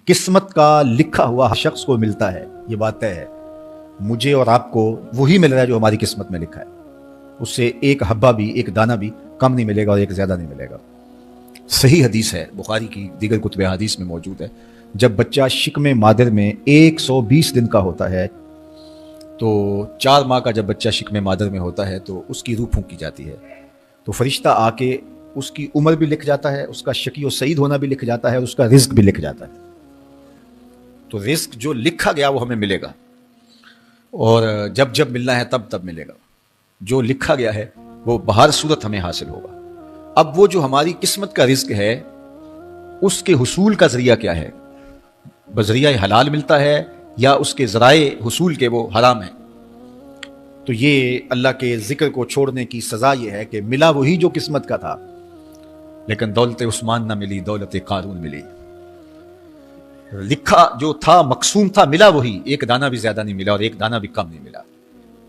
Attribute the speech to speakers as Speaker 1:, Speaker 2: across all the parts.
Speaker 1: قسمت کا لکھا ہوا شخص کو ملتا ہے، یہ بات طے ہے۔ مجھے اور آپ کو وہی مل رہا ہے جو ہماری قسمت میں لکھا ہے، اس سے ایک حبہ بھی، ایک دانہ بھی کم نہیں ملے گا اور ایک زیادہ نہیں ملے گا۔ صحیح حدیث ہے، بخاری کی دیگر کتب حدیث میں موجود ہے، جب بچہ شکم مادر میں 120 دن کا ہوتا ہے تو 4 ماہ کا جب بچہ شکم مادر میں ہوتا ہے تو اس کی روح پھونکی جاتی ہے، تو فرشتہ آ کے اس کی عمر بھی لکھ جاتا ہے، اس کا شقی و سعید ہونا بھی لکھ جاتا ہے، اور اس کا رزق بھی لکھ جاتا ہے۔ تو رزق جو لکھا گیا وہ ہمیں ملے گا، اور جب جب ملنا ہے تب تب ملے گا۔ جو لکھا گیا ہے وہ بہر صورت ہمیں حاصل ہوگا۔ اب وہ جو ہماری قسمت کا رزق ہے اس کے حصول کا ذریعہ کیا ہے؟ بذریعہ حلال ملتا ہے یا اس کے ذرائع حصول کے وہ حرام ہیں؟ تو یہ اللہ کے ذکر کو چھوڑنے کی سزا یہ ہے کہ ملا وہی جو قسمت کا تھا، لیکن دولت عثمان نہ ملی، دولت قارون ملی۔ لکھا جو تھا، مقسوم تھا، ملا وہی، ایک دانہ بھی زیادہ نہیں ملا اور ایک دانہ بھی کم نہیں ملا،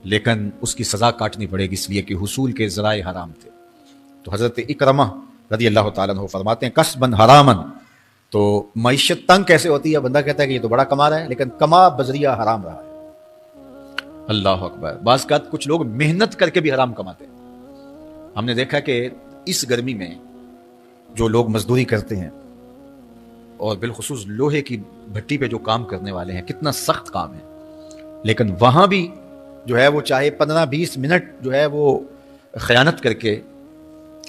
Speaker 1: لیکن اس کی سزا کاٹنی پڑے گی اس لیے کہ حصول کے ذرائع حرام تھے۔ تو حضرت اکرمہ رضی اللہ تعالیٰ عنہ فرماتے ہیں کسبن حرامن، تو معیشت تنگ کیسے ہوتی ہے؟ بندہ کہتا ہے کہ یہ تو بڑا کما رہا ہے لیکن کما بذریعہ حرام رہا ہے۔ اللہ اکبر۔ بعض اوقات کچھ لوگ محنت کر کے بھی حرام کماتے ہیں۔ ہم نے دیکھا کہ اس گرمی میں جو لوگ مزدوری کرتے ہیں اور بالخصوص لوہے کی بھٹی پہ جو کام کرنے والے ہیں، کتنا سخت کام ہے، لیکن وہاں بھی جو ہے وہ چاہے 15-20 منٹ جو ہے وہ خیانت کر کے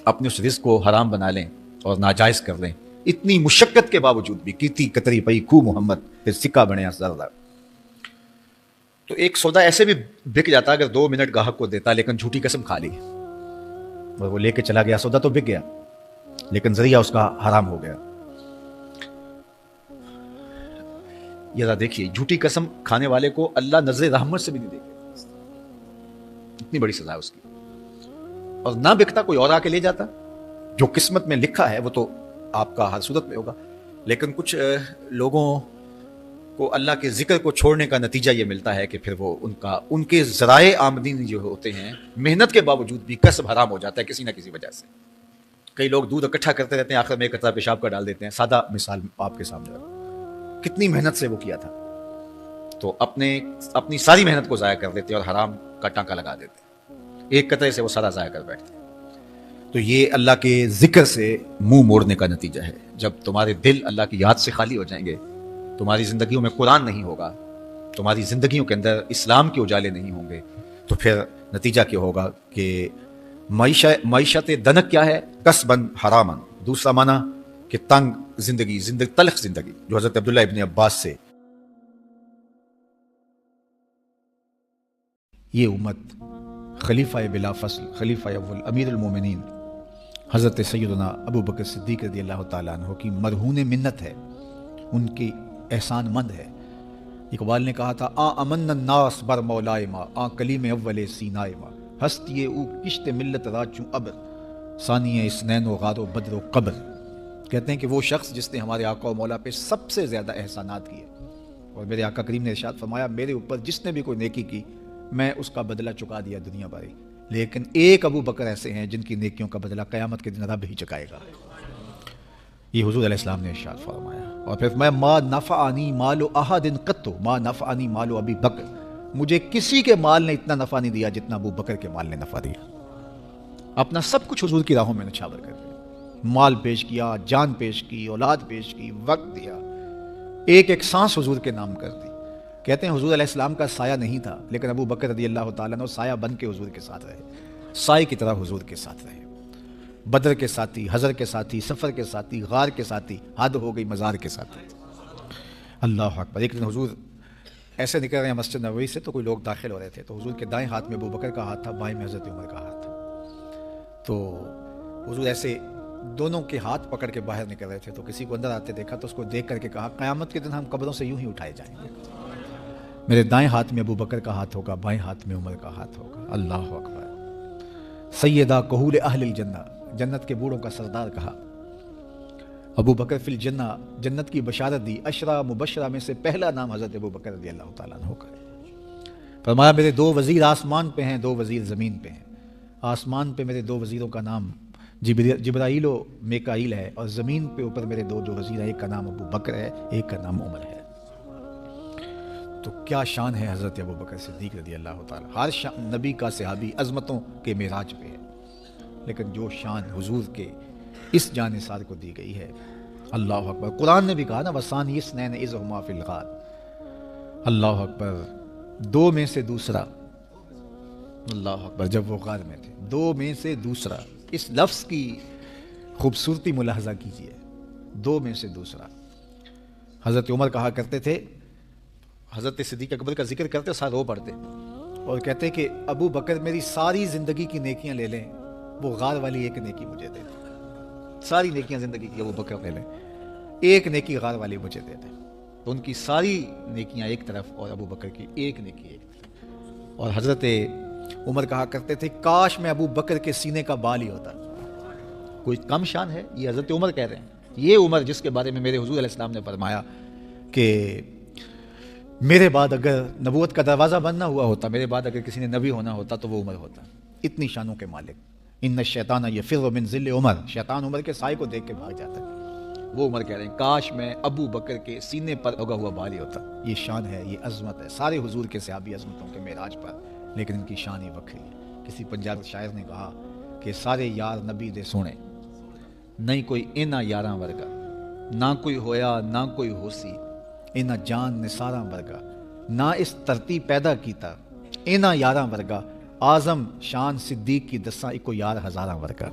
Speaker 1: اپنے اس رزق کو حرام بنا لیں اور ناجائز کر لیں، اتنی مشقت کے باوجود بھی۔ کیتی کتری پئی کو محمد، پھر سکہ بنیا زردہ۔ تو ایک سودا ایسے بھی بک جاتا اگر 2 منٹ گاہک کو دیتا، لیکن جھوٹی قسم کھا لی اور وہ لے کے چلا گیا، سودا تو بک گیا لیکن ذریعہ اس کا حرام ہو گیا۔ یہ ذرا دیکھیے، جھوٹی قسم کھانے والے کو اللہ نظر رحمت سے بھی نہیں دیکھے، اتنی بڑی سزا ہے اس کی۔ اور نہ بکتا کوئی اور آ کے لے جاتا، جو قسمت میں لکھا ہے وہ تو آپ کا ہر صورت میں ہوگا، لیکن کچھ لوگوں کو اللہ کے ذکر کو چھوڑنے کا نتیجہ یہ ملتا ہے کہ پھر وہ ان کے ذرائع آمدنی جو ہوتے ہیں محنت کے باوجود بھی کسب حرام ہو جاتا ہے کسی نہ کسی وجہ سے۔ کئی لوگ دودھ اکٹھا کرتے رہتے ہیں، آخر میں ایک قطرہ پیشاب کا ڈال دیتے ہیں۔ سادہ مثال آپ کے سامنے رکھوں، کتنی محنت سے وہ کیا تھا، تو اپنی ساری محنت کو ضائع کر دیتے اور حرام کا ٹانکا لگا دیتے، ایک قطرے سے وہ سارا ضائع کر بیٹھتے۔ تو یہ اللہ کے ذکر سے منہ موڑنے کا نتیجہ ہے۔ جب تمہارے دل اللہ کی یاد سے خالی ہو جائیں گے، تمہاری زندگیوں میں قرآن نہیں ہوگا، تمہاری زندگیوں کے اندر اسلام کے اجالے نہیں ہوں گے، تو پھر نتیجہ کیا ہوگا کہ معیشت دنک کیا ہے؟ کسبن حرامن۔ دوسرا معنی کہ تنگ زندگی، تلخ زندگی، جو حضرت عبداللہ ابن عباس سے یہ امت خلیفہ بلا فصل، خلیفہ اول، امیر المومنین حضرت سیدنا ابو بکر صدیق رضی اللہ تعالیٰ عنہ کی مرہون منت ہے، ان کی احسان مند ہے۔ اقبال نے کہا تھا امن الناس بر مولائے ما، کلیم اول سینائے ما، ہستی او کشت ملت راچوں ابر، ثانی اسنین و غار و بدر و قبر۔ کہتے ہیں کہ وہ شخص جس نے ہمارے آقا و مولا پہ سب سے زیادہ احسانات کیے، اور میرے آقا کریم نے ارشاد فرمایا میرے اوپر جس نے بھی کوئی نیکی کی میں اس کا بدلہ چکا دیا دنیا بھری، لیکن ایک ابو بکر ایسے ہیں جن کی نیکیوں کا بدلہ قیامت کے دن رب ہی چکائے گا۔ یہ حضور علیہ السلام نے ارشاد فرمایا، اور پھر فرمایا ما نفعنی مال احد قط، ما نفعنی مال ابی بکر، مجھے کسی کے مال نے اتنا نفع نہیں دیا جتنا ابو بکر کے مال نے نفع دیا۔ اپنا سب کچھ حضور کی راہوں میں نچھاور کر دیا، مال پیش کیا، جان پیش کی، اولاد پیش کی، وقت دیا، ایک ایک سانس حضور کے نام کر دی۔ کہتے ہیں حضور علیہ السلام کا سایہ نہیں تھا، لیکن ابو بکر رضی اللہ تعالیٰ عنہ سایہ بن کے حضور کے ساتھ رہے، سائے کی طرح حضور کے ساتھ رہے، بدر کے ساتھی، حضر کے ساتھی، سفر کے ساتھی، غار کے ساتھی، حد ہو گئی مزار کے ساتھی۔ اللہ اکبر۔ ایک دن حضور ایسے نکل رہے ہیں مسجد نبوی سے، تو کوئی لوگ داخل ہو رہے تھے، تو حضور کے دائیں ہاتھ میں ابو بکر کا ہاتھ تھا، بائیں میں حضرت عمر کا ہاتھ تھا۔ تو حضور ایسے دونوں کے ہاتھ پکڑ کے باہر نکل رہے تھے، تو کسی کو اندر آتے دیکھا تو اس کو دیکھ کر کے کہا قیامت کے دن ہم قبروں سے یوں ہی اٹھائے جائیں گے، میرے دائیں ہاتھ میں ابو بکر کا ہاتھ ہوگا، بائیں ہاتھ میں عمر کا ہاتھ ہوگا۔ اللہ اکبر۔ سیدہ کہول اہل الجنہ، جنت کے بوڑھوں کا سردار کہا، ابو بکر فی الجنہ، جنت کی بشارت دی، عشرہ مبشرہ میں سے پہلا نام حضرت ابو بکر رضی اللہ تعالیٰ عنہ کا ہے۔ فرمایا میرے 2 وزیر آسمان پہ ہیں، 2 وزیر زمین پہ ہیں۔ آسمان پہ میرے 2 وزیروں کا نام جبرائیل و میکائیل ہے، اور زمین پہ اوپر میرے دو جو وزیر ہیں، ایک کا نام ابو بکر ہے، ایک کا نام عمر ہے۔ تو کیا شان ہے حضرت ابو بکر صدیق رضی اللہ تعالیٰ۔ ہر نبی کا صحابی عظمتوں کے معراج پہ ہے، لیکن جو شان حضور کے اس جان نثار کو دی گئی ہے، اللہ اکبر۔ قرآن نے بھی کہا نا وَثَانِيَ اثْنَيْنِ إِذْ هُمَا فِي الْغَارِ، اللہ اکبر، دو میں سے دوسرا، اللہ اکبر، جب وہ غار میں تھے، دو میں سے دوسرا، اس لفظ کی خوبصورتی ملاحظہ کیجئے، دو میں سے دوسرا۔ حضرت عمر کہا کرتے تھے، حضرت صدیق اکبر کا ذکر کرتے ساتھ رو پڑتے اور کہتے کہ ابو بکر میری ساری زندگی کی نیکیاں لے لیں، وہ غار والی ایک نیکی مجھے دے دیں۔ ساری نیکیاں زندگی کی ابو بکر لے لیں، ایک نیکی غار والی مجھے دے دیں۔ تو ان کی ساری نیکیاں ایک طرف اور ابو بکر کی ایک نیکی ایک طرف۔ اور حضرت عمر کہا کرتے تھے کاش میں ابو بکر کے سینے کا بال ہی ہوتا۔ کوئی کم شان ہے؟ یہ حضرت عمر کہہ رہے ہیں، یہ عمر جس کے بارے میں میرے حضور علیہ السلام نے فرمایا کہ میرے بعد اگر نبوت کا دروازہ بند نہ ہوا ہوتا، میرے بعد اگر کسی نے نبی ہونا ہوتا تو وہ عمر ہوتا۔ اتنی شانوں کے مالک۔ ان الشیطان یفر من ظل عمر، شیطان عمر کے سائے کو دیکھ کے بھاگ جاتا ہے۔ وہ عمر کہہ رہے ہیں کاش میں ابو بکر کے سینے پر اگا ہوا بال ہی ہوتا۔ یہ شان ہے، یہ عظمت ہے، سارے حضور کے صحابی عظمتوں کے معراج پر، لیکن ان کی شان ہی وکری ہے۔ کسی پنجاب شاعر نے کہا کہ سارے یار نبی دے سونے، نہیں کوئی انہاں یاراں ورگا، نہ کوئی ہویا نہ کوئی ہوسی، انہاں جان نثاراں ورگا، نہ اس دھرتی پیدا کیتا انہاں یاراں ورگا، اعظم شان صدیق کی دساں اکو یار ہزاراں ورگا۔